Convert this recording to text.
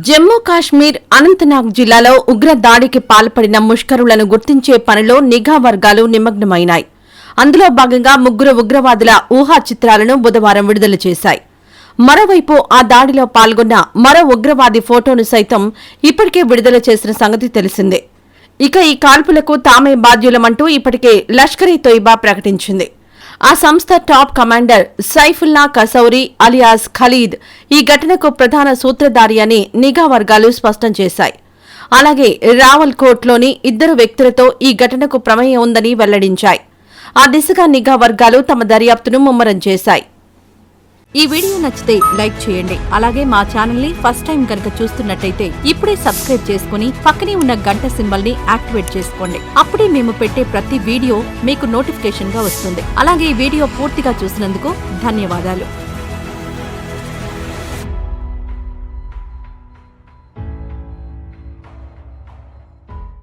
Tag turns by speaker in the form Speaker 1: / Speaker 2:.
Speaker 1: జమ్మూ కాశ్మీర్ అనంతనాగ్ జిల్లాలో ఉగ్ర దాడికి పాల్పడిన ముష్కరులను గుర్తించే పనిలో నిఘా వర్గాలు నిమగ్నమైనాయి. అందులో భాగంగా 3 ఉగ్రవాదుల ఊహా చిత్రాలను బుధవారం విడుదల చేశాయి. మరోవైపు ఆ దాడిలో పాల్గొన్న మరో ఉగ్రవాది ఫోటోను సైతం ఇప్పటికే విడుదల చేసిన సంగతి తెలిసిందే. ఇక ఈ కాల్పులకు తామే బాధ్యులమంటూ ఇప్పటికే లష్కర్-ఇ-తోయిబా ప్రకటించింది. ఆ సంస్థ top commander Saifullah Kasuri alias Khalid ఈ ఘటనకు ప్రధాన సూత్రధారి అని నిఘా వర్గాలు స్పష్టం చేశాయి. అలాగే రావల్కోట్లోని 2 వ్యక్తులతో ఈ ఘటనకు ప్రమేయం ఉందని వెల్లడించాయి. ఆ దిశగా నిఘా వర్గాలు తమ దర్యాప్తును ముమ్మరం చేశాయి. ఈ వీడియో నచ్చితే లైక్ చేయండి. అలాగే మా ఛానల్ ని ఫస్ట్ టైం కనుక చూస్తున్నట్టయితే ఇప్పుడే సబ్స్క్రైబ్ చేసుకుని పక్కనే ఉన్న గంట సింబల్ ని యాక్టివేట్ చేసుకోండి. అప్పుడే మేము పెట్టే ప్రతి వీడియో మీకు నోటిఫికేషన్ గా వస్తుంది. అలాగే ఈ వీడియో పూర్తిగా చూసినందుకు ధన్యవాదాలు.